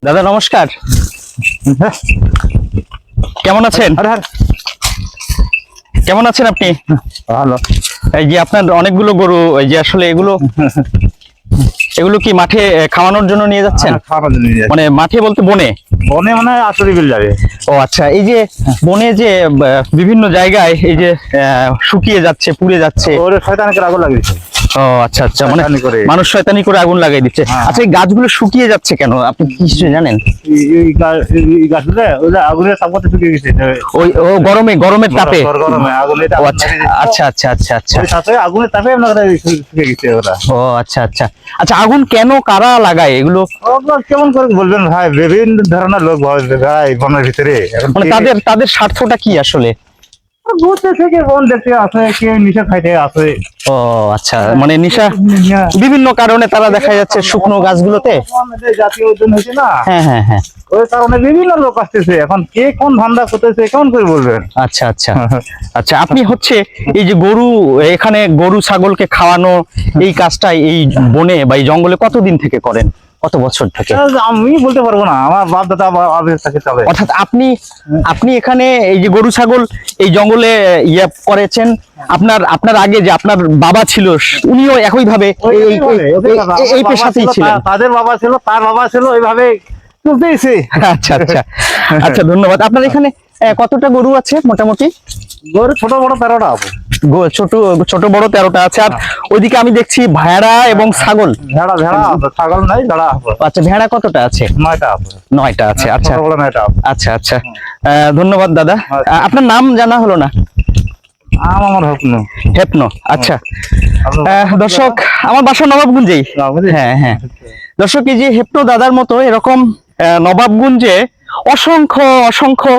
দাদা নমস্কার, কেমন আছেন? কেমন আছেন আপনি? ভালো। এই যে আপনার অনেকগুলো গরু, এই যে আসলে এগুলো কি মাঠে খাওয়ানোর জন্য নিয়ে যাচ্ছেন? খাওয়ানোর জন্য নিয়ে যাচ্ছি। মানে মাঠে বলতে বনে? বনে মানে আসলে বিল যাবে। ও আচ্ছা, এই যে বনে যে বিভিন্ন জায়গায় এই যে শুকিয়ে যাচ্ছে, পুড়ে যাচ্ছে, ওরে শয়তানকে আগুন লাগিয়েছে। ও আচ্ছা আচ্ছা, মানে শয়তানি করে। মানুষ শয়তানি করে আগুন লাগাই দিচ্ছে। হ্যাঁ। আচ্ছা, এই গাছগুলো শুকিয়ে যাচ্ছে কেন, আপনি কি কিছু জানেন? এই গাছগুলো ওটা আগুনের তাপমাত্রা শুকিয়ে গেছে। ও গরমের তাপে? গরমে আগুনে ও আচ্ছা আচ্ছা আচ্ছা আচ্ছা আচ্ছা তাপে আগুনের তাপে আপনার শুকিয়ে গেছে ওরা। ও আচ্ছা আচ্ছা আচ্ছা, আগুন কেন কারা লাগায় এগুলো? কেমন করে বলবেন ভাই, বিভিন্ন ধরনের লোক ভাই বনের ভিতরে। এখন মানে তাদের স্বার্থটা কি আসলে? ঘুরতে থেকে বন দেখতে আসে, কে নিশা খাইতে আসে। ও আচ্ছা, মানে নেশা বিভিন্ন কারণে তারা দেখা যাচ্ছে শুকনো গাছগুলোতে। জাতীয় উদ্যান হয়েছে না, হ্যাঁ হ্যাঁ হ্যাঁ, ওই কারণে বিভিন্ন লোক আসতেছে। এখন কে কোন ধান্দা করতেছে কেমন করে বলবেন? আচ্ছা আচ্ছা আচ্ছা, আপনি হচ্ছে এই যে এখানে গরু ছাগলকে খাওয়ানো এই কাজটা এই বনে বা এই জঙ্গলে কতদিন থেকে করেন, কত বছর থেকে? আমি বলতে পারবো না, আমার বাপ দাদা আগে থেকে চলে। অর্থাৎ আপনি এখানে এই যে গরু ছাগল এই জঙ্গলে করেছেন, আপনার আগে যে আপনার বাবা ছিল উনিও একই ভাবে এই পেশাতেই ছিলেন? তাদের বাবা ছিল, তার বাবা ছিল, এইভাবে চলতেইছে। আচ্ছা আচ্ছা আচ্ছা, ধন্যবাদ। আপনার এখানে কতটা গরু আছে মোটামুটি? গরু ছোট বড় 13টা আছে। ছোট বড় 13টা আছে। আর ওইদিকে আমি দেখছি ভেড়া এবং ছাগল। ভেড়া আছে, ছাগল নাই, ভেড়া আছে। আচ্ছা, ভেড়া কতটা আছে? 9টা আছে। 9টা আছে, আচ্ছা ছোট বড় 9টা আছে। আচ্ছা আচ্ছা, ধন্যবাদ দাদা। আপনার নাম জানা হলো না? আমার হকনো হেপনো, আচ্ছা। দর্শক, আমার বাসা নবাবগঞ্জেই। হ্যাঁ হ্যাঁ, দর্শক, এই যে হেপনো দাদার মতো এরকম নবাবগঞ্জে অসংখ্য অসংখ্য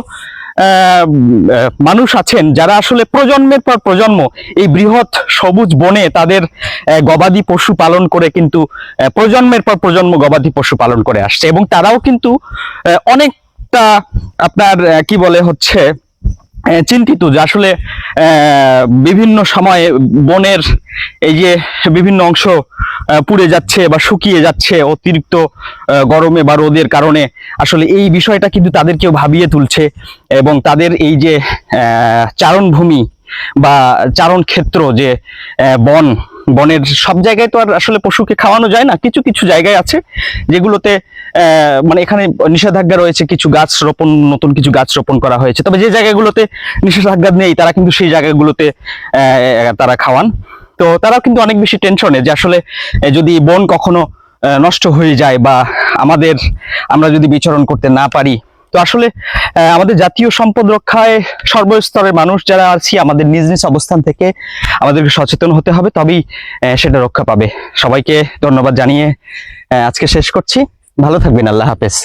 মানুষ আছেন যারা আসলে প্রজন্মের পর প্রজন্ম এই বৃহৎ সবুজ বনে তাদের গবাদি পশু পালন করে, কিন্তু প্রজন্মের পর প্রজন্ম গবাদি পশু পালন করে আসছে। এবং তারাও কিন্তু অনেকটা আপনার কি বলে হচ্ছে চিন্তিত যে আসলে বিভিন্ন সময়ে বনের এই যে বিভিন্ন অংশ পুড়ে যাচ্ছে বা শুকিয়ে যাচ্ছে অতিরিক্ত গরমে বা রোদের কারণে। আসলে এই বিষয়টা কিন্তু তাদেরকেও ভাবিয়ে তুলছে, এবং তাদের এই যে চারণভূমি বা চারণ ক্ষেত্র, যে বনের সব জায়গায় তো আর আসলে পশুকে খাওয়ানো যায় না। কিছু কিছু জায়গায় আছে যেগুলোতে মানে এখানে নিষেধাজ্ঞা রয়েছে, কিছু গাছ রোপণ, নতুন কিছু গাছ রোপণ করা হয়েছে। তবে যে জায়গাগুলোতে নিষেধাজ্ঞা নেই তারা কিন্তু সেই জায়গাগুলোতে তারা খাওয়ান। তো তারাও কিন্তু অনেক বেশি টেনশনে যে আসলে যদি বন কখনো নষ্ট হয়ে যায় বা আমরা যদি বিচরণ করতে না পারি, তো আসলে আমাদের জাতীয় সম্পদ রক্ষায় সর্বস্তরের মানুষ যারা আছি আমাদের নিজ নিজ অবস্থান থেকে আমাদেরকে সচেতন হতে হবে, তবেই সেটা রক্ষা পাবে। সবাইকে ধন্যবাদ জানিয়ে আজকে শেষ করছি। ভালো থাকবেন, আল্লাহ হাফেজ।